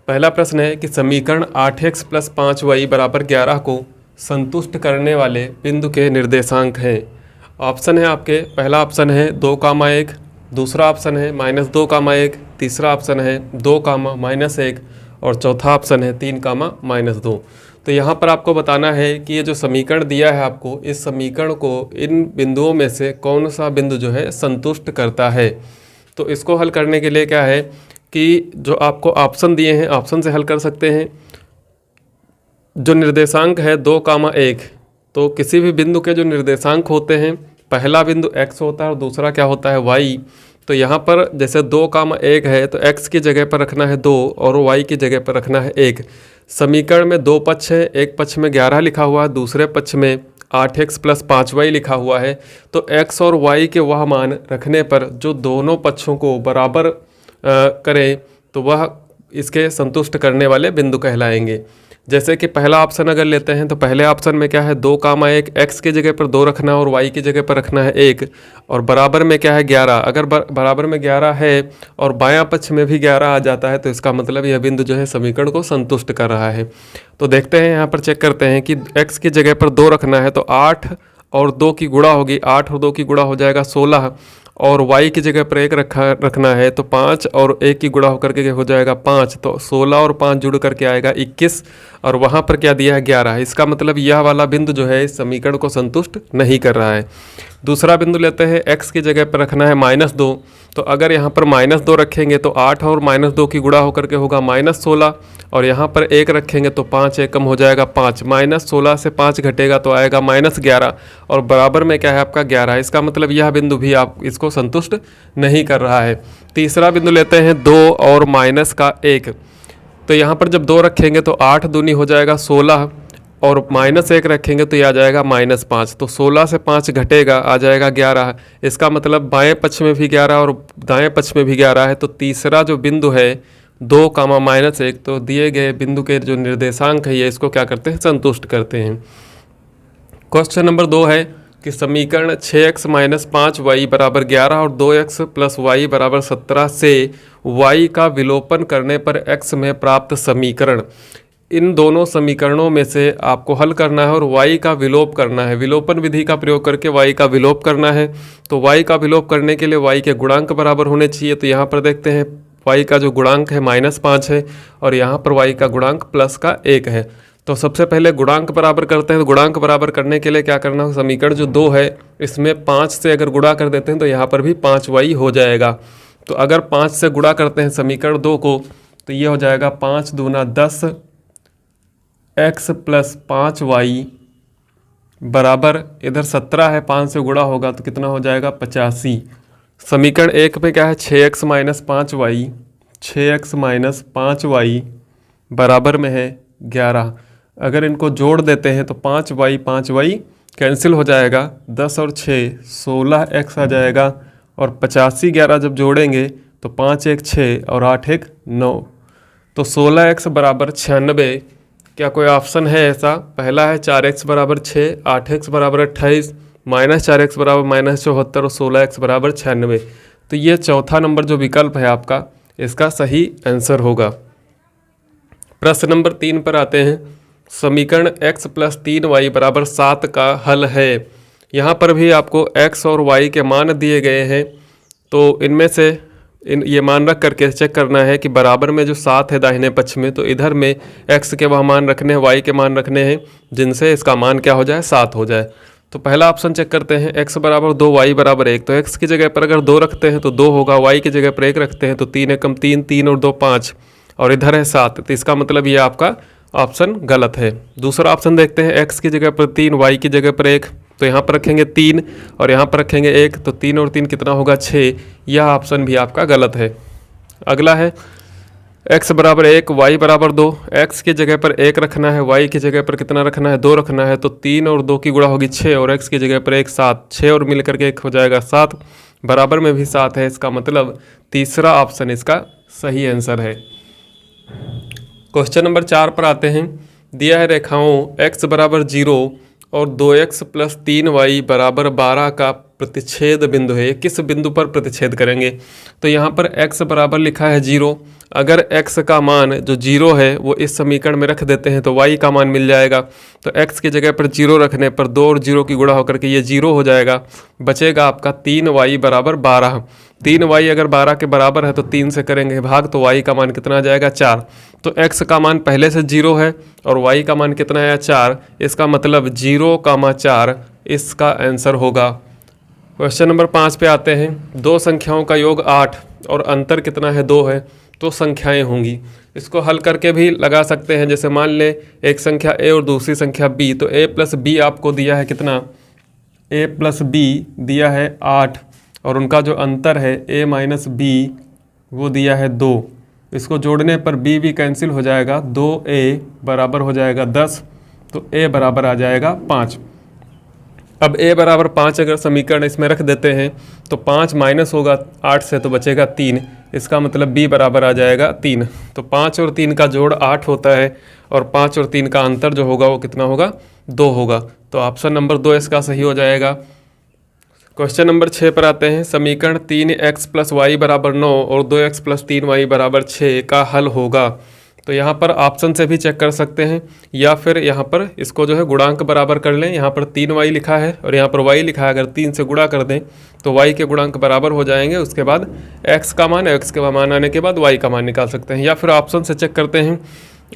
पहला प्रश्न है कि समीकरण 8x प्लस 5y बराबर 11 को संतुष्ट करने वाले बिंदु के निर्देशांक हैं। ऑप्शन है आपके, पहला ऑप्शन है 2, 1, दूसरा ऑप्शन है -2, 1, तीसरा ऑप्शन है 2, -1 और चौथा ऑप्शन है 3, -2। तो यहाँ पर आपको बताना है कि ये जो समीकरण दिया है आपको, इस समीकरण को इन बिंदुओं में से कौन सा बिंदु जो है संतुष्ट करता है। तो इसको हल करने के लिए क्या है कि जो आपको ऑप्शन दिए हैं, ऑप्शन से हल कर सकते हैं। जो निर्देशांक है 2, 1, तो किसी भी बिंदु के जो निर्देशांक होते हैं, पहला बिंदु x होता है और दूसरा क्या होता है y। तो यहाँ पर जैसे 2, 1 है तो x की जगह पर रखना है 2 और y की जगह पर रखना है 1। समीकरण में दो पक्ष है, एक पक्ष में 11 लिखा हुआ है, दूसरे पक्ष में 8x प्लस 5y लिखा हुआ है। तो x और y के वह मान रखने पर जो दोनों पक्षों को बराबर करें तो वह इसके संतुष्ट करने वाले बिंदु कहलाएंगे। जैसे कि पहला ऑप्शन अगर लेते हैं तो पहले ऑप्शन में क्या है 2, 1, x की जगह पर 2 रखना है और y की जगह पर रखना है 1 और बराबर में क्या है 11। अगर बराबर में 11 है और बायां पक्ष में भी 11 आ जाता है तो इसका मतलब यह बिंदु जो है समीकरण को संतुष्ट कर रहा है। तो देखते हैं, यहाँ पर चेक करते हैं कि x की जगह पर 2 रखना है तो 8 और 2 की गुणा होगी, 8 और 2 की गुणा हो जाएगा 16 और y की जगह पर 1 रखना है तो 5 और 1 की गुणा होकर के हो जाएगा 5, तो 16 और 5 जुड़ करके आएगा 21 और वहाँ पर क्या दिया है 11। इसका मतलब यह वाला बिंदु जो है इस समीकरण को संतुष्ट नहीं कर रहा है। दूसरा बिंदु लेते हैं, x की जगह पर रखना है -2, तो अगर यहाँ पर -2 रखेंगे तो 8 और -2 की गुणा होकर के होगा -16 और यहाँ पर 1 रखेंगे तो 5 एकम हो जाएगा 5, -16 से 5 घटेगा तो आएगा -11 और बराबर में क्या है आपका 11। इसका मतलब यह बिंदु भी आप इसको संतुष्ट नहीं कर रहा है। तीसरा बिंदु लेते हैं 2 और -1, तो यहाँ पर जब 2 रखेंगे तो 8 दूनी हो जाएगा 16 और -1 रखेंगे तो यह आ जाएगा -5, तो 16 से 5 घटेगा आ जाएगा 11। इसका मतलब बाएं पक्ष में भी 11 और दाएं पक्ष में भी 11 है। तो तीसरा जो बिंदु है 2, -1, तो दिए गए बिंदु के जो निर्देशांक है ये इसको क्या करते हैं संतुष्ट करते हैं। क्वेश्चन नंबर 2 है कि समीकरण 6x - 5y बराबर 11 और 2x प्लस y बराबर 17 से y का विलोपन करने पर x में प्राप्त समीकरण। इन दोनों समीकरणों में से आपको हल करना है और y का विलोप करना है। विलोपन विधि का प्रयोग करके y का विलोप करना है। तो y का विलोप करने के लिए y के गुणांक बराबर होने चाहिए। तो यहाँ पर देखते हैं y का जो गुणांक है -5 है और यहाँ पर y का गुणांक +1 है। तो सबसे पहले गुणांक बराबर करते हैं। तो गुणांक बराबर करने के लिए क्या करना है, समीकरण जो 2 है इसमें 5 से अगर गुणा कर देते हैं तो यहाँ पर भी 5y हो जाएगा। तो अगर 5 से गुणा करते हैं समीकरण 2 को तो ये हो जाएगा 5 दूना 10 x प्लस 5y बराबर, इधर 17 है, 5 से गुणा होगा तो कितना हो जाएगा 85। समीकरण 1 पे क्या है 6x - 5y, 6x - 5y बराबर में है 11। अगर इनको जोड़ देते हैं तो 5y कैंसिल हो जाएगा, 10 और 6 16x आ जाएगा और 85 11 जब जोड़ेंगे तो 5 1 6 और 8 1 9, तो 16x बराबर 96। क्या कोई ऑप्शन है ऐसा? पहला है 4x बराबर 6, 8x बराबर 28, -4x बराबर -74 और 16x बराबर 96। तो ये चौथा नंबर जो विकल्प है आपका इसका सही आंसर होगा। प्रश्न नंबर 3 पर आते हैं। समीकरण x प्लस 3y बराबर 7 का हल है। यहाँ पर भी आपको x और y के मान दिए गए हैं, तो इनमें से ये मान रख करके चेक करना है कि बराबर में जो 7 है दाहिने पक्ष में, तो इधर में x के वह मान रखने हैं, y के मान रखने हैं जिनसे इसका मान क्या हो जाए 7 हो जाए। तो पहला ऑप्शन चेक करते हैं, x बराबर 2 y बराबर 1, तो x की जगह पर अगर 2 रखते हैं तो 2 होगा, y की जगह पर 1 रखते हैं तो 3 एकम 3, 3 और 2 5 और इधर है 7, तो इसका मतलब ये आपका ऑप्शन गलत है। दूसरा ऑप्शन देखते हैं, x की जगह पर 3, y की जगह पर 1, तो यहाँ पर रखेंगे 3 और यहाँ पर रखेंगे 1, तो 3 और 3 कितना होगा 6। यह ऑप्शन भी आपका गलत है। अगला है x बराबर 1 y बराबर 2, x की जगह पर 1 रखना है, y की जगह पर कितना रखना है 2 रखना है, तो 3 और 2 की गुणा होगी 6 और x की जगह पर 1 7, 6 और मिल करके 1 हो जाएगा 7, बराबर में भी 7 है। इसका मतलब तीसरा ऑप्शन इसका सही आंसर है। क्वेश्चन नंबर 4 पर आते हैं। दिया है रेखाओं x बराबर 0 और 2x प्लस 3y बराबर 12 का प्रतिच्छेद बिंदु है, ये किस बिंदु पर प्रतिच्छेद करेंगे। तो यहाँ पर x बराबर लिखा है 0। अगर x का मान जो 0 है वो इस समीकरण में रख देते हैं तो y का मान मिल जाएगा। तो x की जगह पर 0 रखने पर 2 और 0 की गुणा होकर के ये 0 हो जाएगा। बचेगा आपका 3y बराबर 12। 3y अगर 12 के बराबर है तो 3 से करेंगे भाग, तो y का मान कितना आ जाएगा 4। तो x का मान पहले से 0 है और y का मान कितना है 4। इसका मतलब 0,4 इसका आंसर होगा। क्वेश्चन नंबर 5 पे आते हैं। दो संख्याओं का योग 8 और अंतर कितना है 2 है, तो संख्याएं होंगी। इसको हल करके भी लगा सकते हैं। जैसे मान लें एक संख्या a और दूसरी संख्या b, तो a प्लस b आपको दिया है कितना, a प्लस b दिया है 8 और उनका जो अंतर है a माइनस b वो दिया है 2। इसको जोड़ने पर b भी कैंसिल हो जाएगा, 2a बराबर हो जाएगा 10, तो a बराबर आ जाएगा 5। अब a बराबर 5 अगर समीकरण इसमें रख देते हैं तो 5 माइनस होगा 8 से तो बचेगा 3। इसका मतलब b बराबर आ जाएगा 3। तो 5 और 3 का जोड़ 8 होता है और 5 और 3 का अंतर जो होगा वो कितना होगा, 2 होगा। तो ऑप्शन नंबर 2 इसका सही हो जाएगा। क्वेश्चन नंबर 6 पर आते हैं। समीकरण 3x प्लस वाई बराबर 9 और 2x प्लस 3y बराबर 6 का हल होगा। तो यहाँ पर ऑप्शन से भी चेक कर सकते हैं या फिर यहाँ पर इसको जो है गुणांक बराबर कर लें। यहाँ पर 3y लिखा है और यहाँ पर y लिखा है, अगर 3 से गुणा कर दें तो y के गुणांक बराबर हो जाएंगे। उसके बाद x का मान आने के बाद y का मान निकाल सकते हैं। या फिर ऑप्शन से चेक करते हैं।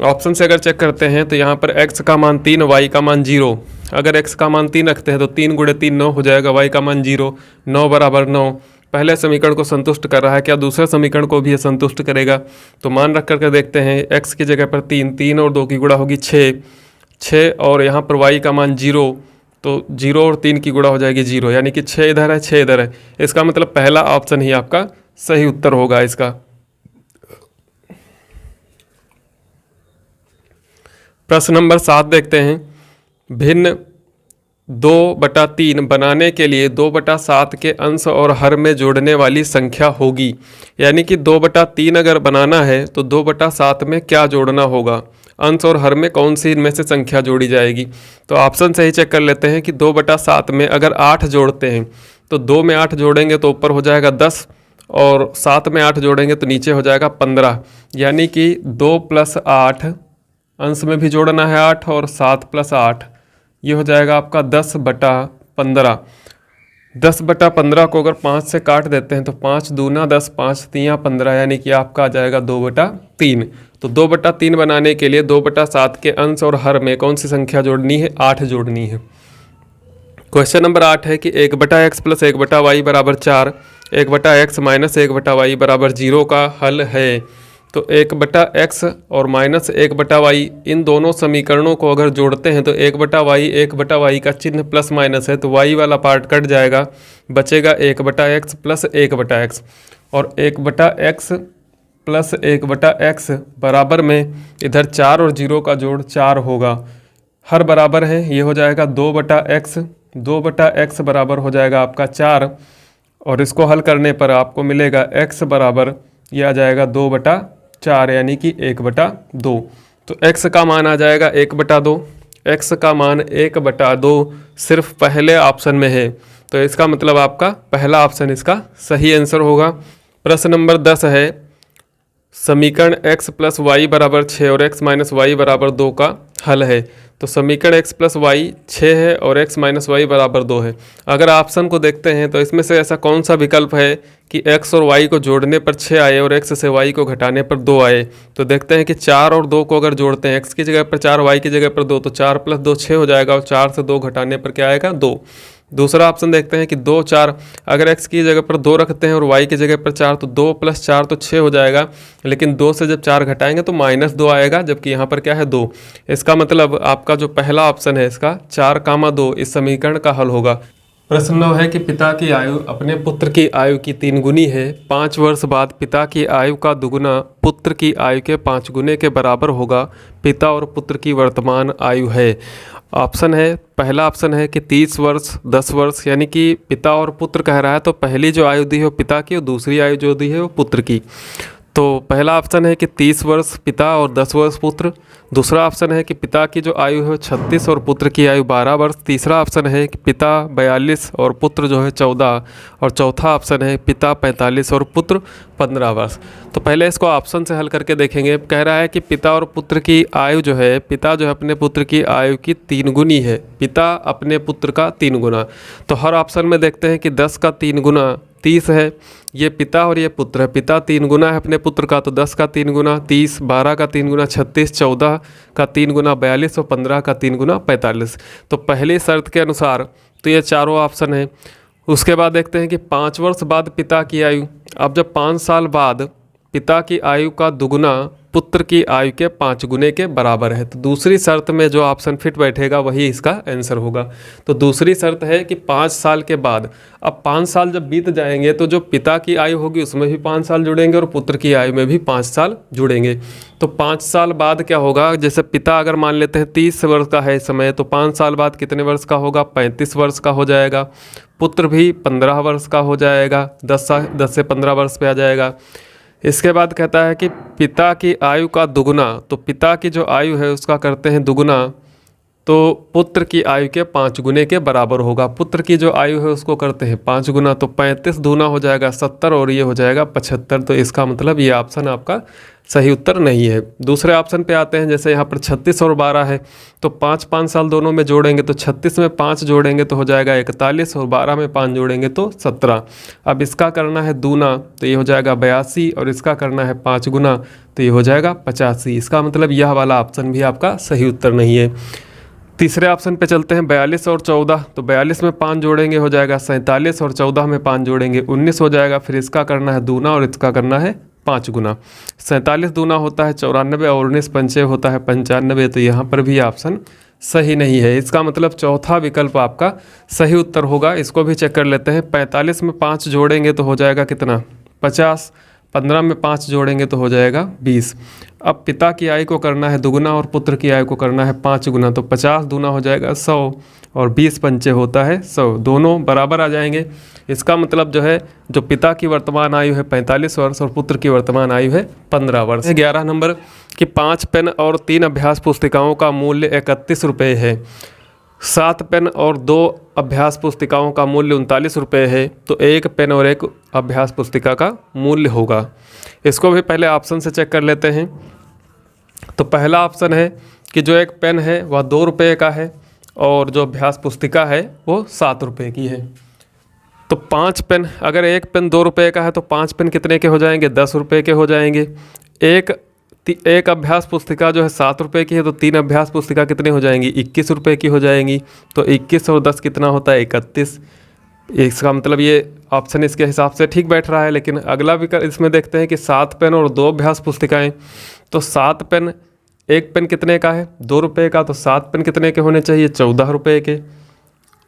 ऑप्शन से अगर चेक करते हैं तो यहाँ पर x का मान 3, y का मान 0। अगर x का मान 3 रखते हैं तो 3 गुणे 3 9 हो जाएगा, y का मान 0, 9 बराबर 9। पहले समीकरण को संतुष्ट कर रहा है, क्या दूसरे समीकरण को भी ये संतुष्ट करेगा। तो मान रख करके देखते हैं। x की जगह पर 3, 3 और 2 की गुणा होगी 6 और यहाँ पर y का मान 0, तो 0 और 3 की गुणा हो जाएगी 0, यानी कि 6 इधर है 6 इधर है। इसका मतलब पहला ऑप्शन ही आपका सही उत्तर होगा इसका। प्रश्न नंबर 7 देखते हैं। भिन्न 2/3 बनाने के लिए 2/7 के अंश और हर में जोड़ने वाली संख्या होगी। यानी कि 2/3 अगर बनाना है तो 2/7 में क्या जोड़ना होगा, अंश और हर में कौन सी इनमें से संख्या जोड़ी जाएगी। तो ऑप्शन से ही चेक कर लेते हैं कि 2/7 में अगर 8 जोड़ते हैं तो 2 में 8 जोड़ेंगे तो ऊपर हो जाएगा 10 और 7 में 8 जोड़ेंगे तो नीचे हो जाएगा 15। यानी कि 2 + 8, अंश में भी जोड़ना है 8 और 7 + 8, ये हो जाएगा आपका 10/15। 10/15 को अगर 5 से काट देते हैं तो 5 दूना 10, 5 तियाँ 15, यानी कि आपका आ जाएगा 2/3। तो 2/3 बनाने के लिए 2/7 के अंश और हर में कौन सी संख्या जोड़नी है, 8 जोड़नी है। क्वेश्चन नंबर 8 है कि 1/x + 1/y बराबर 4, 1/x - 1/y बराबर 0 का हल है। तो 1/x और -1/y इन दोनों समीकरणों को अगर जोड़ते हैं तो 1/y का चिन्ह प्लस माइनस है तो y वाला पार्ट कट जाएगा, बचेगा 1/x + 1/x और 1/x + 1/x बराबर में इधर 4 और 0 का जोड़ 4 होगा। हर बराबर है, ये हो जाएगा 2/x, 2/x बराबर हो जाएगा आपका 4 और इसको हल करने पर आपको मिलेगा x बराबर ये आ जाएगा 2/4, यानी कि 1/2। तो x का मान आ जाएगा 1/2। x का मान 1/2 सिर्फ पहले ऑप्शन में है, तो इसका मतलब आपका पहला ऑप्शन इसका सही आंसर होगा। प्रश्न नंबर 10 है। समीकरण x + y बराबर 6 और x - y बराबर 2 का हल है। तो समीकरण x + y 6 है और x - y बराबर 2 है। अगर ऑप्शन को देखते हैं तो इसमें से ऐसा कौन सा विकल्प है कि x और y को जोड़ने पर 6 आए और x से y को घटाने पर 2 आए। तो देखते हैं कि 4 और 2 को अगर जोड़ते हैं, x की जगह पर 4, y की जगह पर 2, तो 4 + 2 6 हो जाएगा और 4 से 2 घटाने पर क्या आएगा, 2। दूसरा ऑप्शन देखते हैं कि 2, 4, अगर x की जगह पर 2 रखते हैं और y की जगह पर 4 तो 2 + 4 तो 6 हो जाएगा, लेकिन 2 से जब 4 घटाएंगे तो -2 आएगा, जबकि यहाँ पर क्या है 2। इसका मतलब आपका जो पहला ऑप्शन है इसका 4,2 इस समीकरण का हल होगा। प्रश्न 9 है कि पिता की आयु अपने पुत्र की आयु की 3 गुनी है। 5 वर्ष बाद पिता की आयु का दुगुना पुत्र की आयु के 5 गुने के बराबर होगा। पिता और पुत्र की वर्तमान आयु है। ऑप्शन है, पहला ऑप्शन है कि 30 वर्ष, 10 वर्ष, यानी कि पिता और पुत्र कह रहा है तो पहली जो आयु दी है वो पिता की और दूसरी आयु जो दी है वो पुत्र की। तो पहला ऑप्शन है कि 30 वर्ष पिता और 10 वर्ष पुत्र। दूसरा ऑप्शन है कि पिता की जो आयु है 36 और पुत्र की आयु 12 वर्ष। तीसरा ऑप्शन है कि पिता 42 और पुत्र जो है 14। और चौथा ऑप्शन है पिता 45 और पुत्र 15 वर्ष। तो पहले इसको ऑप्शन से हल करके देखेंगे। कह रहा है कि पिता और पुत्र की आयु जो है, पिता जो है अपने पुत्र की आयु की 3 गुनी है, पिता अपने पुत्र का 3 गुना। तो हर ऑप्शन में देखते हैं कि 10 का 3 गुना 30 है, ये पिता और ये पुत्र है। पिता 3 गुना है अपने पुत्र का, तो 10 का 3 गुना 30, 12 का 3 गुना 36, 14 का 3 गुना 42 और 15 का 3 गुना 45। तो पहली शर्त के अनुसार तो ये चारों ऑप्शन है। उसके बाद देखते हैं कि 5 वर्ष बाद पिता की आयु। अब जब 5 साल बाद पिता की आयु का दुगुना पुत्र की आयु के 5 गुने के बराबर है, तो दूसरी शर्त में जो ऑप्शन फिट बैठेगा वही इसका आंसर होगा। तो दूसरी शर्त है कि 5 साल के बाद, अब 5 साल जब बीत जाएंगे तो जो पिता की आयु होगी उसमें भी 5 साल जुड़ेंगे और पुत्र की आयु में भी 5 साल जुड़ेंगे। तो 5 साल बाद क्या होगा, जैसे पिता अगर मान लेते हैं 30 वर्ष का है इस समय, तो 5 साल बाद कितने वर्ष का होगा, 35 वर्ष का हो जाएगा। पुत्र भी 15 वर्ष का हो जाएगा, 10 से 15 वर्ष पे आ जाएगा। इसके बाद कहता है कि पिता की आयु का दुगुना, तो पिता की जो आयु है उसका करते हैं दुगुना, तो पुत्र की आयु के 5 गुने के बराबर होगा। पुत्र की जो आयु है उसको करते हैं 5 गुना, तो 35 दूना हो जाएगा 70 और ये हो जाएगा 75। तो इसका मतलब ये ऑप्शन आपका सही उत्तर नहीं है। दूसरे ऑप्शन पे आते हैं, जैसे यहाँ पर 36 और 12 है, तो 5 साल दोनों में जोड़ेंगे तो 36 में 5 जोड़ेंगे तो हो जाएगा 41 और 12 में 5 जोड़ेंगे तो 17। अब इसका करना है दूना तो ये हो जाएगा 82 और इसका करना है 5 गुना तो ये हो जाएगा 85। इसका मतलब यह वाला ऑप्शन भी आपका सही उत्तर नहीं है। तीसरे ऑप्शन पे चलते हैं, 42 और 14, तो 42 में 5 जोड़ेंगे हो जाएगा 47 और 14 में 5 जोड़ेंगे 19 हो जाएगा। फिर इसका करना है दूना और इसका करना है 5 गुना। 47 दूना होता है 94 और 19 पंचे होता है 95। तो यहाँ पर भी ऑप्शन सही नहीं है। इसका मतलब चौथा विकल्प आपका सही उत्तर होगा। इसको भी चेक कर लेते हैं। 45 में 5 जोड़ेंगे तो हो जाएगा कितना, 50। 15 में 5 जोड़ेंगे तो हो जाएगा 20। अब पिता की आयु को करना है दुगुना और पुत्र की आयु को करना है 5 गुना, तो 50 दूना हो जाएगा 100 और 20 पंचे होता है 100, दोनों बराबर आ जाएंगे। इसका मतलब जो है, जो पिता की वर्तमान आयु है 45 वर्ष और पुत्र की वर्तमान आयु है 15 वर्ष। 11 नंबर कि 5 पेन और 3 अभ्यास पुस्तिकाओं का मूल्य 31 रुपये है। 7 पेन और 2 अभ्यास पुस्तिकाओं का मूल्य 39 रुपये है, तो 1 पेन और 1 अभ्यास पुस्तिका का मूल्य होगा। इसको भी पहले ऑप्शन से चेक कर लेते हैं। तो पहला ऑप्शन है कि जो 1 पेन है वह 2 रुपये का है और जो अभ्यास पुस्तिका है वो 7 रुपये की है। तो 5 पेन, अगर 1 पेन 2 रुपये का है तो 5 पेन कितने के हो जाएंगे, 10 रुपये के हो जाएंगे। एक अभ्यास पुस्तिका जो है 7 रुपये की है, तो 3 अभ्यास पुस्तिका कितने हो जाएंगी, 21 रुपये की हो जाएंगी। तो 21 और 10 कितना होता है, 31। इसका मतलब ये ऑप्शन इसके हिसाब से ठीक बैठ रहा है। लेकिन अगला विकल्प इसमें देखते हैं कि 7 पेन और 2 अभ्यास पुस्तिकाएँ, तो 7 पेन, 1 पेन कितने का है, 2 रुपये का, तो 7 पेन कितने के होने चाहिए, 14 रुपये के।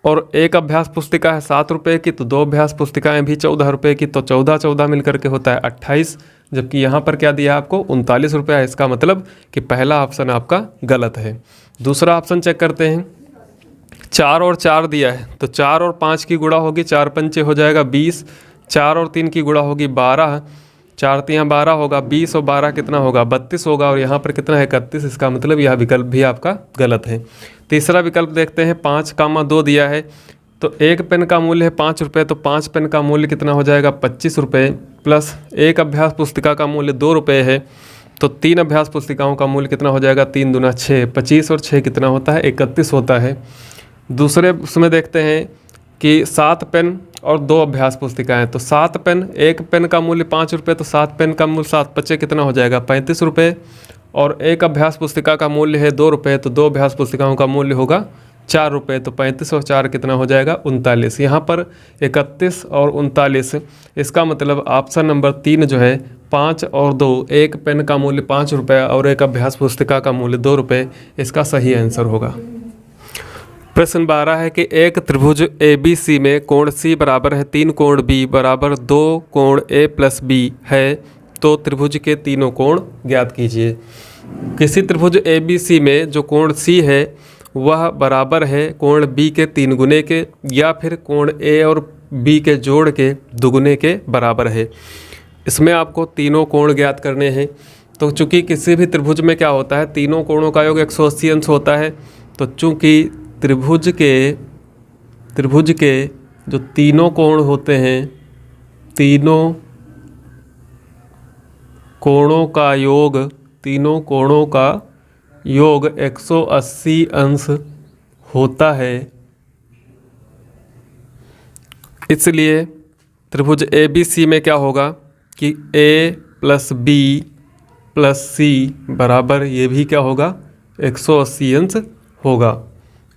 और 1 अभ्यास पुस्तिका है 7 रुपये की, तो 2 अभ्यास पुस्तिकाएँ भी 14 रुपये की, तो 14 मिलकर के होता है 28। जबकि यहाँ पर क्या दिया आपको, 39 रुपया। इसका मतलब कि पहला ऑप्शन आपका गलत है। दूसरा ऑप्शन चेक करते हैं। 4 और 4 दिया है, तो 4 और 5 की गुणा होगी, 4 पंचे हो जाएगा 20। 4 और 3 की गुणा होगी 12, 4 3 12 होगा, 20 और 12 कितना होगा, 32 होगा। और यहाँ पर कितना है, 31। इसका मतलब यह विकल्प भी आपका गलत है। तीसरा विकल्प देखते हैं। 5,2 दिया है, तो 1 पेन का मूल्य है 5 रुपये, तो 5 पेन का मूल्य कितना हो जाएगा, 25 रुपये। प्लस 1 अभ्यास पुस्तिका का मूल्य 2 रुपये है, तो 3 अभ्यास पुस्तिकाओं का मूल्य कितना हो जाएगा, 3 दूना 6, 25 और 6 कितना होता है, 31 होता है। दूसरे उसमें देखते हैं कि 7 पेन और 2 अभ्यास पुस्तिकाएँ, तो 7 पेन, 1 पेन का मूल्य 5 रुपये, तो 7 पेन का मूल्य 7 पच्चे कितना हो जाएगा, 35 रुपये। और 1 अभ्यास पुस्तिका का मूल्य है 2 रुपये, तो 2 अभ्यास पुस्तिकाओं का मूल्य होगा 4 रुपये, तो 35 और 4 कितना हो जाएगा, 39। यहाँ पर 31 और 39। इसका मतलब ऑप्शन नंबर 3 जो है, 5 और 2, 1 पेन का मूल्य 5 रुपये और 1 अभ्यास पुस्तिका का मूल्य 2 रुपये, इसका सही आंसर होगा। प्रश्न 12 है कि एक त्रिभुज ABC में कोण C बराबर है 3 कोण B बराबर 2 कोण A प्लस B है, तो त्रिभुज के तीनों कोण ज्ञात कीजिए। किसी त्रिभुज ABC में जो कोण C है वह बराबर है कोण B के 3 गुने के, या फिर कोण A और B के जोड़ के दुगुने के बराबर है। इसमें आपको तीनों कोण ज्ञात करने हैं। तो चूंकि किसी भी त्रिभुज में क्या होता है, तीनों कोणों का योग 180 अंश होता है। तो चूंकि त्रिभुज के जो तीनों कोण होते हैं, तीनों कोणों का योग 180 अंश होता है। इसलिए त्रिभुज ABC में क्या होगा कि A + B + C बराबर ये भी क्या होगा, 180 अंश होगा।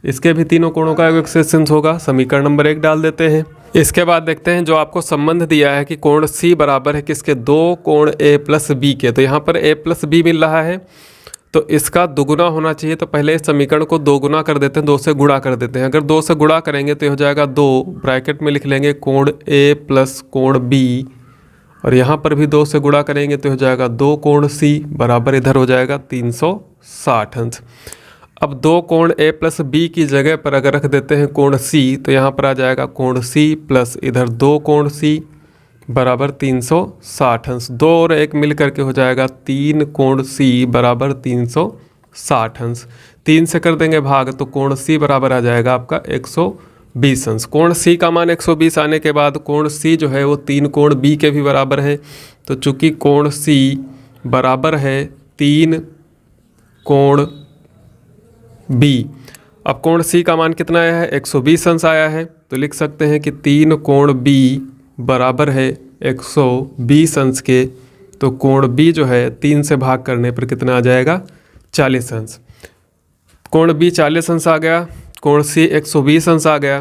इसके भी तीनों कोणों का योग 180 अंश होगा। समीकरण नंबर 1 डाल देते हैं। इसके बाद देखते हैं जो आपको संबंध दिया है कि कोण C बराबर है किसके, दो कोण A + B के। तो यहाँ पर A + B मिल रहा है, तो इसका दुगुना होना चाहिए। तो पहले इस समीकरण को 2 गुना कर देते हैं, 2 से गुणा कर देते हैं। अगर 2 से गुणा करेंगे तो हो जाएगा 2, ब्रैकेट में लिख लेंगे कोण A + कोण B, और यहाँ पर भी 2 से गुणा करेंगे तो हो जाएगा 2 कोण C बराबर इधर हो जाएगा 360 अंश। अब 2 कोण A + B की जगह पर अगर रख देते हैं कोण C, तो यहाँ पर आ जाएगा कोण C प्लस इधर 2 कोण C बराबर 360 अंश। 2 और 1 मिल करके हो जाएगा 3 कोण C बराबर 360 अंश। 3 से कर देंगे भाग तो कोण C बराबर आ जाएगा आपका 120 अंश। कोण C का मान 120 आने के बाद कोण C जो है वो 3 कोण B के भी बराबर है। तो चूंकि कोण C बराबर है 3 कोण B, अब कोण C का मान कितना आया है, 120 अंश आया है। तो लिख सकते हैं कि 3 कोण B बराबर है 120 अंश के। तो कोण B जो है 3 से भाग करने पर कितना आ जाएगा, 40 अंश। कोण B 40 अंश आ गया, कोण C 120 अंश आ गया।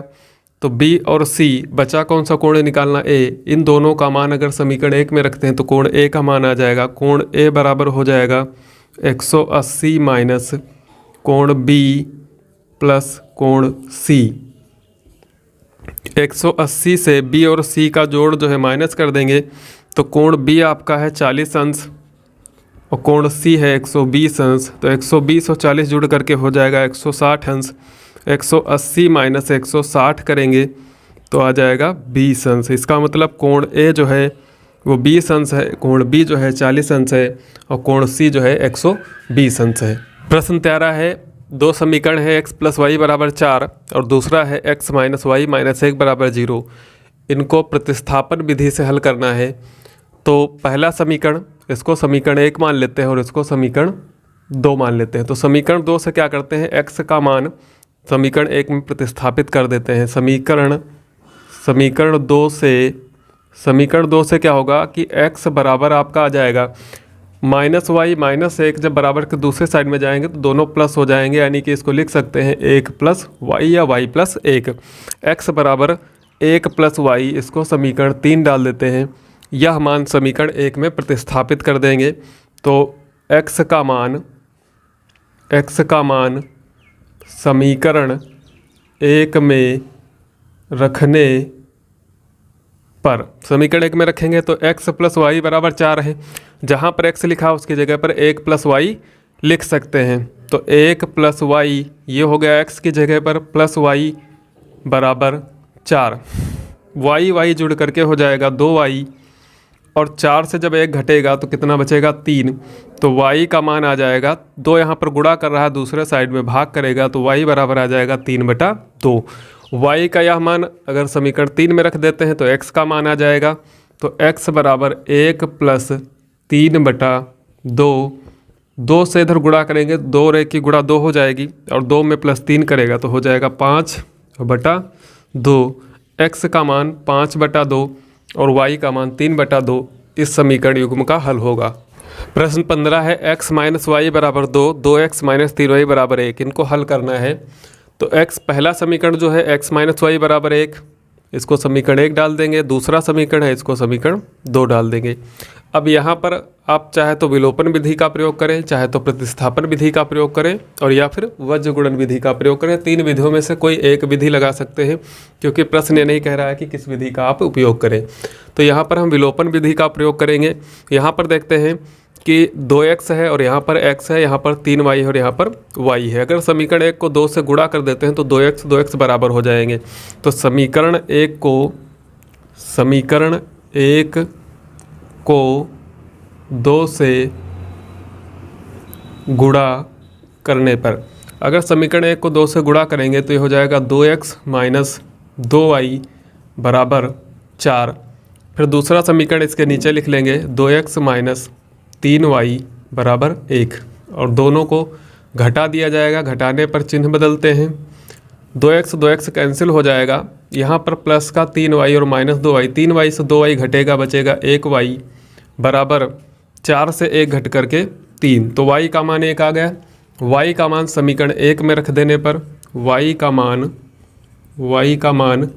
तो B और C बचा कौन सा कोण निकालना, A। इन दोनों का मान अगर समीकरण 1 में रखते हैं तो कोण A का मान आ जाएगा, कोण A बराबर हो जाएगा 180 माइनस कोण B प्लस कोण C। 180 से B और C का जोड़ जो है माइनस कर देंगे तो कोण B आपका है 40 अंश और कोण C है 120 अंश। तो 120 और 40 जुड़ करके हो जाएगा 160 अंश। 180 माइनस 160 करेंगे तो आ जाएगा 20 अंश। इसका मतलब कोण A जो है वो 20 अंश है, कोण B जो है 40 अंश है और कोण C जो है 120 अंश है। प्रश्न 13 है, दो समीकरण है x + y बराबर 4 और दूसरा है x - y - 1 बराबर 0। इनको प्रतिस्थापन विधि से हल करना है। तो पहला समीकरण, इसको समीकरण 1 मान लेते हैं और इसको समीकरण 2 मान लेते हैं। तो समीकरण 2 से क्या करते हैं, x का मान समीकरण 1 में प्रतिस्थापित कर देते हैं। समीकरण 2 से क्या होगा कि x बराबर आपका आ जाएगा -y - 1। जब बराबर के दूसरे साइड में जाएंगे तो दोनों प्लस हो जाएंगे, यानी कि इसको लिख सकते हैं 1 + y या y + 1। x बराबर 1 + y, इसको समीकरण 3 डाल देते हैं। यह मान समीकरण 1 में प्रतिस्थापित कर देंगे तो x का मान समीकरण 1 में रखने पर, समीकरण 1 में रखेंगे तो x + y बराबर 4 है। जहाँ पर x लिखा उसकी जगह पर 1 + y लिख सकते हैं। तो 1 + y ये हो गया x की जगह पर, प्लस y बराबर 4। y जुड़ करके हो जाएगा 2y और 4 से जब 1 घटेगा तो कितना बचेगा, 3। तो y का मान आ जाएगा, 2 यहाँ पर गुणा कर रहा है, दूसरे साइड में भाग करेगा तो y बराबर आ जाएगा 3/2। y का यह मान अगर समीकरण 3 में रख देते हैं तो x का मान आ जाएगा। तो x बराबर 1 + 3/2। 2 से इधर गुणा करेंगे, 2 और 1 की गुणा 2 हो जाएगी और 2 में +3 करेगा तो हो जाएगा 5/2। x का मान 5/2 और y का मान 3/2 इस समीकरण युग्म का हल होगा। प्रश्न 15 है, x - y बराबर 2, 2x - 3y बराबर 1। इनको हल करना है। तो x पहला समीकरण जो है x - y बराबर 1, इसको समीकरण 1 डाल देंगे। दूसरा समीकरण है, इसको समीकरण 2 डाल देंगे। अब यहाँ पर आप चाहे तो विलोपन विधि का प्रयोग करें, चाहे तो प्रतिस्थापन विधि का प्रयोग करें और या फिर वज्र गुणन विधि का प्रयोग करें। 3 विधियों में से कोई एक विधि लगा सकते हैं क्योंकि प्रश्न ये नहीं कह रहा है कि किस विधि का आप उपयोग करें। तो यहाँ पर हम विलोपन विधि का प्रयोग करेंगे। यहाँ पर देखते हैं कि 2x है और यहाँ पर x है, यहाँ पर 3y है और यहाँ पर y है। अगर समीकरण 1 को 2 से गुणा कर देते हैं तो 2x बराबर हो जाएंगे। तो समीकरण 1 को 2 से गुणा करने पर, अगर समीकरण 1 को 2 से गुणा करेंगे तो ये हो जाएगा 2x माइनस 2y बराबर 4। फिर दूसरा समीकरण इसके नीचे लिख लेंगे 2x माइनस 3y बराबर 1, और दोनों को घटा दिया जाएगा। घटाने पर चिन्ह बदलते हैं, 2x कैंसिल हो जाएगा, यहाँ पर प्लस का 3y और माइनस 2y, 3y से 2y घटेगा, बचेगा 1y बराबर 4 से 1 घट करके 3, तो y का मान 1 आ गया। y का मान समीकरण 1 में रख देने पर y का मान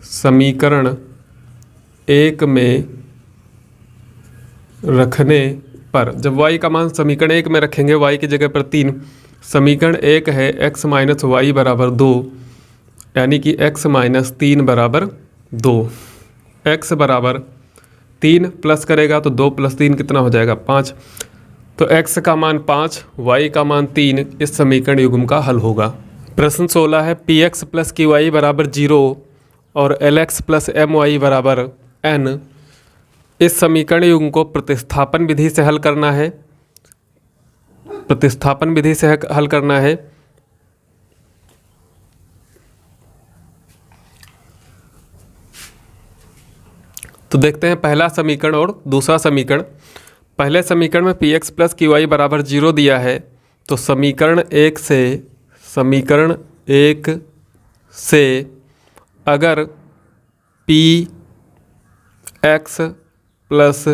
समीकरण 1 में रखने पर, जब y का मान समीकरण 1 में रखेंगे, y की जगह पर 3, समीकरण 1 है x माइनस वाई बराबर 2, यानी कि x माइनस 3 बराबर 2। x बराबर 3 प्लस करेगा तो 2 प्लस 3 कितना हो जाएगा 5, तो x का मान 5, y का मान 3 इस समीकरण युग्म का हल होगा। प्रश्न 16 है px प्लस qy बराबर 0 और lx प्लस my बराबर n, इस समीकरण युग्म को प्रतिस्थापन विधि से हल करना है। प्रतिस्थापन विधि से हल करना है। तो देखते हैं पहला समीकरण और दूसरा समीकरण। पहले समीकरण में px प्लस qy बराबर 0 दिया है, तो समीकरण 1 से अगर px प्लस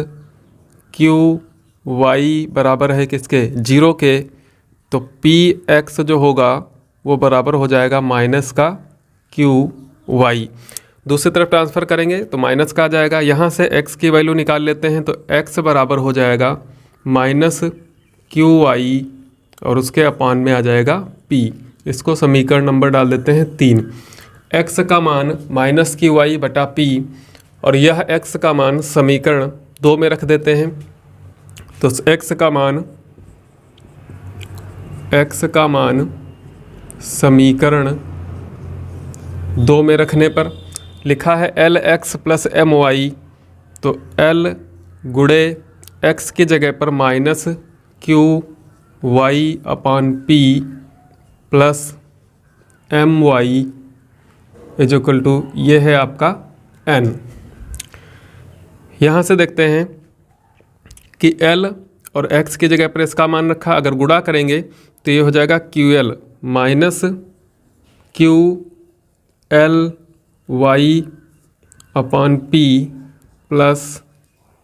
qy बराबर है किसके 0 के, तो px जो होगा वो बराबर हो जाएगा माइनस का qy। दूसरी तरफ ट्रांसफ़र करेंगे तो माइनस का आ जाएगा, यहाँ से x की वैल्यू निकाल लेते हैं तो x बराबर हो जाएगा माइनस qy और उसके अपान में आ जाएगा p। इसको समीकरण नंबर डाल देते हैं 3। x का मान माइनस qy बटा p और यह x का मान समीकरण 2 में रख देते हैं, तो x का मान समीकरण 2 में रखने पर लिखा है lx प्लस my, तो l गुणे x की जगह पर minus qy upon p plus my is equal to ये है आपका n। यहाँ से देखते हैं कि l और x की जगह पर इसका मान रखा, अगर गुणा करेंगे तो ये हो जाएगा ql minus qly upon p plus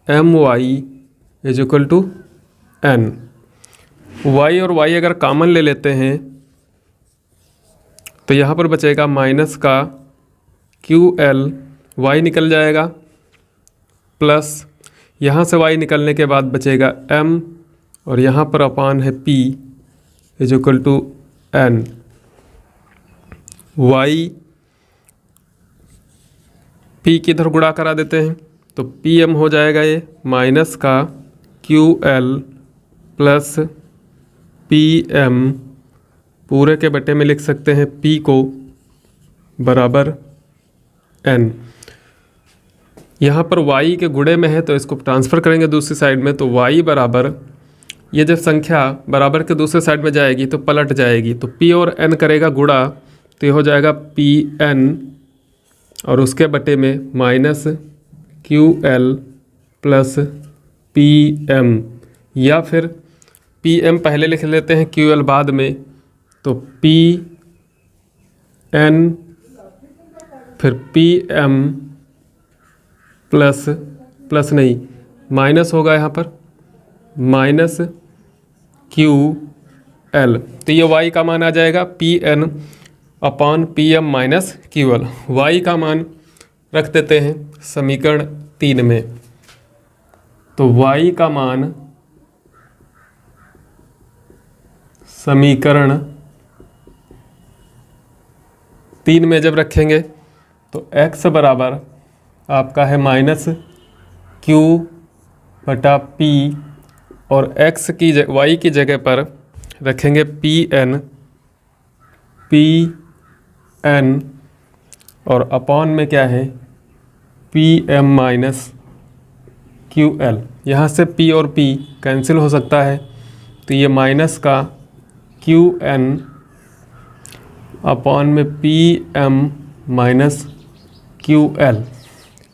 my is equal to n। y और y अगर कॉमन ले लेते हैं तो यहाँ पर बचेगा माइनस का ql, y निकल जाएगा, प्लस यहाँ से y निकलने के बाद बचेगा m और यहाँ पर अपान है p is equal to n। y p की इधर गुणा करा देते हैं तो pm हो जाएगा ये माइनस का ql प्लस pm, पूरे के बटे में लिख सकते हैं p को बराबर n। यहाँ पर y के गुणे में है तो इसको ट्रांसफ़र करेंगे दूसरी साइड में, तो y बराबर, ये जब संख्या बराबर के दूसरे साइड में जाएगी तो पलट जाएगी, तो p और n करेगा गुणा, तो ये हो जाएगा pn और उसके बटे में माइनस ql प्लस pm, या फिर pm पहले लिख लेते हैं ql बाद में, तो pn फिर pm प्लस नहीं माइनस होगा यहाँ पर माइनस ql, तो ये y का मान आ जाएगा pn अपान pm माइनस ql। y का मान रख देते हैं समीकरण 3 में, तो y का मान समीकरण 3 में जब रखेंगे तो x बराबर आपका है माइनस q बटा p और x की y की जगह पर रखेंगे pn और अपान में क्या है pm माइनस क्यू एल। यहाँ से पी और पी कैंसिल हो सकता है, तो ये माइनस का क्यू एन अपॉन में P M minus Q L.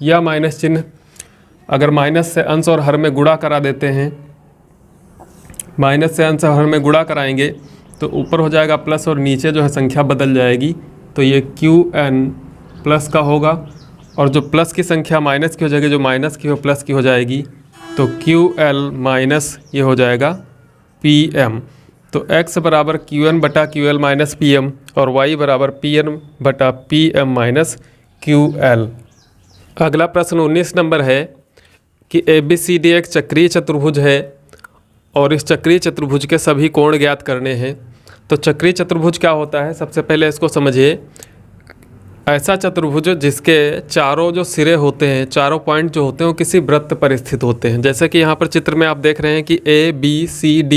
या माइनस चिन्ह अगर माइनस से अंश और हर में गुणा करा देते हैं, माइनस से अंश और हर में गुणा कराएंगे तो ऊपर हो जाएगा प्लस और नीचे जो है संख्या बदल जाएगी, तो ये क्यू एन प्लस का होगा और जो प्लस की संख्या माइनस की हो जाएगी, जो माइनस की हो प्लस की हो जाएगी, तो क्यू एल माइनस ये हो जाएगा पी एम। तो x बराबर क्यू एन बटा Q L minus P M और y बराबर पी एन बटा P M minus Q L. अगला प्रश्न 19 नंबर है कि ABCD एक चक्रीय चतुर्भुज है और इस चक्रीय चतुर्भुज के सभी कोण ज्ञात करने हैं। तो चक्रीय चतुर्भुज क्या होता है, सबसे पहले इसको समझिए। ऐसा चतुर्भुज जिसके चारों जो सिरे होते हैं, चारों पॉइंट जो होते हैं वो किसी वृत्त पर स्थित होते हैं। जैसे कि यहाँ पर चित्र में आप देख रहे हैं कि ABCD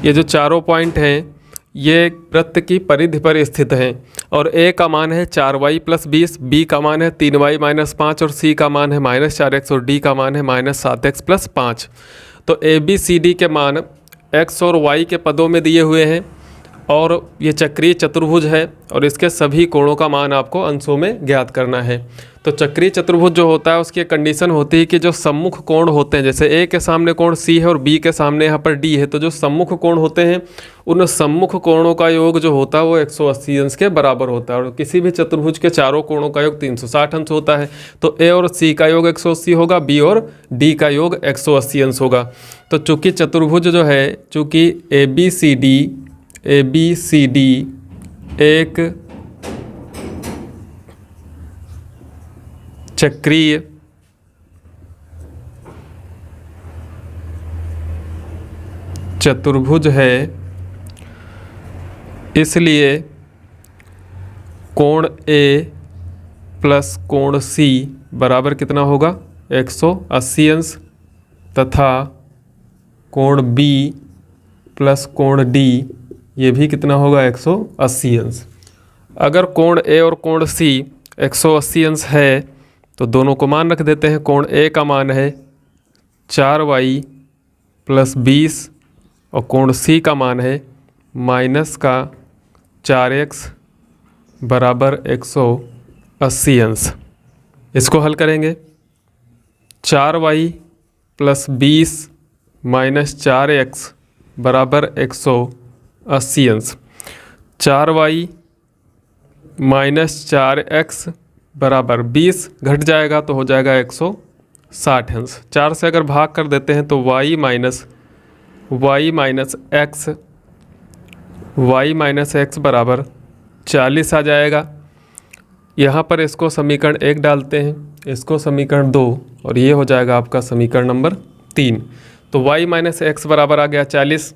ये जो चारों पॉइंट हैं ये वृत्त की परिधि पर स्थित हैं और A का मान है 4y प्लस 20, B का मान है 3y माइनस 5 और C का मान है माइनस 4x और D का मान है माइनस 7x प्लस 5। तो ABCD के मान x और y के पदों में दिए हुए हैं और ये चक्रीय चतुर्भुज है और इसके सभी कोणों का मान आपको अंशों में ज्ञात करना है। तो चक्रीय चतुर्भुज जो होता है उसकी एक कंडीशन होती है कि जो सम्मुख कोण होते हैं, जैसे A के सामने कोण C है और B के सामने यहाँ पर D है, तो जो सम्मुख कोण होते हैं उन सम्मुख कोणों का योग जो होता है वो 180 अंश के बराबर होता है और किसी भी चतुर्भुज के चारों कोणों का योग 360 अंश होता है। तो A और C का योग 180 होगा, B और D का योग 180 अंश होगा। तो चूँकि चतुर्भुज जो है, चूँकि ABCD एक चक्रीय चतुर्भुज है, इसलिए कोण A प्लस कोण C बराबर कितना होगा 180 अंश तथा कोण B प्लस कोण D ये भी कितना होगा 180 अंश। अगर कोण A और कोण C 180 अंश है तो दोनों को मान रख देते हैं। कोण A का मान है 4y प्लस 20 और कोण C का मान है माइनस का 4x बराबर 180 अंश। इसको हल करेंगे, 4y प्लस 20 माइनस 4x बराबर 180 अंश। 4y माइनस 4x बराबर 20 घट जाएगा तो हो जाएगा 160 अंश। 4 से अगर भाग कर देते हैं तो y माइनस x बराबर 40 आ जाएगा। यहाँ पर इसको समीकरण 1 डालते हैं, इसको समीकरण 2 और ये हो जाएगा आपका समीकरण नंबर 3। तो y माइनस x बराबर आ गया 40।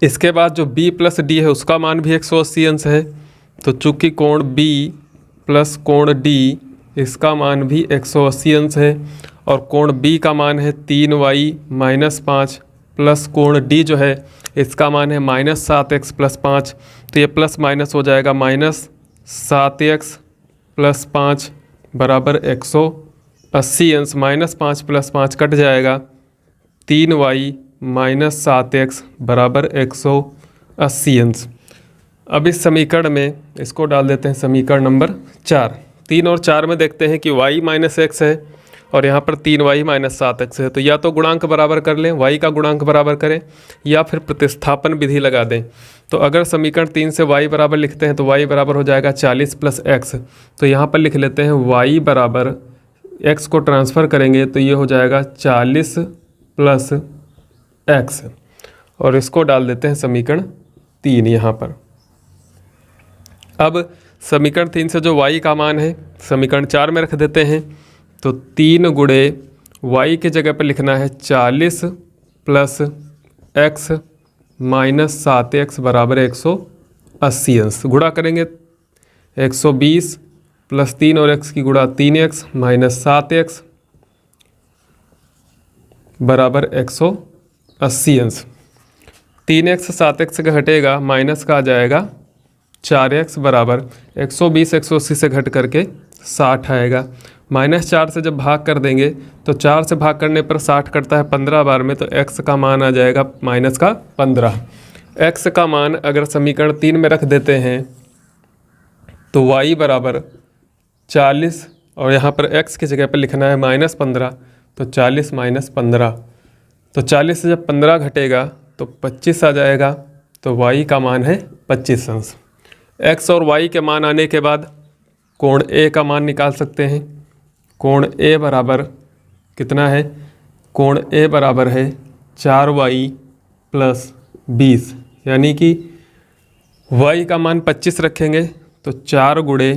इसके बाद जो b प्लस d है उसका मान भी 180 अंश है, तो चूँकि कोण b प्लस कोण d इसका मान भी 180 अंश है और कोण b का मान है 3y माइनस 5 प्लस कोण d जो है इसका मान है माइनस 7x प्लस 5। तो ये प्लस माइनस हो जाएगा, माइनस 7x प्लस 5 बराबर 180 अंश। माइनस 5 प्लस 5 कट जाएगा, 3y माइनस 7x बराबर 180 अंश। अब इस समीकरण में इसको डाल देते हैं समीकरण नंबर 4। 3 और 4 में देखते हैं कि y माइनस एक्स है और यहाँ पर 3y माइनस 7x है, तो या तो गुणांक बराबर कर लें, y का गुणांक बराबर करें या फिर प्रतिस्थापन विधि लगा दें। तो अगर समीकरण 3 से y बराबर लिखते हैं तो y बराबर हो जाएगा 40 प्लस x। तो यहाँ पर लिख लेते हैं y बराबर x को ट्रांसफ़र करेंगे तो ये हो जाएगा 40 प्लस x और इसको डाल देते हैं समीकरण 3 यहाँ पर। अब समीकरण 3 से जो y का मान है समीकरण 4 में रख देते हैं, तो 3 गुणे y के जगह पर लिखना है 40 प्लस x माइनस 7x बराबर 180 अंश। गुणा करेंगे 120 प्लस 3 और x की गुणा 3x माइनस 7x बराबर 180 अंश। 3x 7x से घटेगा, माइनस का आ जाएगा 4x बराबर 120 180 से घट करके 60 आएगा। -4 से जब भाग कर देंगे तो 4 से भाग करने पर 60 कटता है 15 बार में, तो x का मान आ जाएगा -15। x का मान अगर समीकरण 3 में रख देते हैं तो y बराबर 40, और यहाँ पर x की जगह पर लिखना है -15, तो 40 - 15, तो 40 से जब 15 घटेगा तो 25 आ जाएगा, तो y का मान है 25 अंश। x और y के मान आने के बाद कोण A का मान निकाल सकते हैं। कोण A बराबर कितना है? कोण A बराबर है 4y + 20, यानी कि y का मान 25 रखेंगे तो 4 गुणे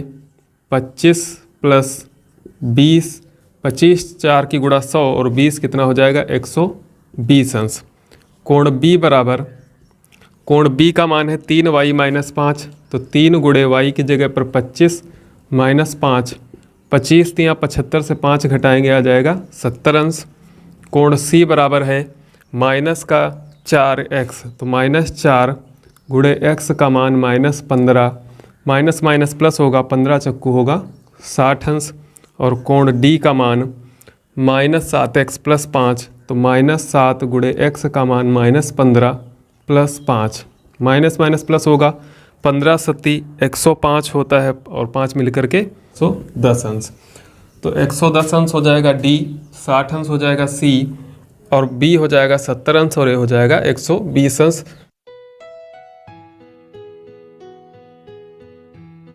25 + 20, 25 4 की गुणा 100 और 20 कितना हो जाएगा? 120 अंश। कोण B बराबर, कोण B का मान है 3y - 5, तो 3 गुणे y की जगह पर 25 - 5, 25 3 75 से 5 घटाएंगे आ जाएगा 70 अंश। कोण C बराबर है -4x, तो -4 गुणे x का मान -15, माइनस माइनस प्लस होगा, 15 चक्कू होगा 60 अंश। और कोण D का मान -7x + 5, तो -7 गुणे x का मान -15 + 5, माइनस माइनस प्लस होगा, 15 सत्ती 105 होता है और 5 मिलकर के 110 अंश। तो 110 अंश हो जाएगा D, 60 अंश हो जाएगा C, और B हो जाएगा 70 अंश और A हो जाएगा 120 अंश।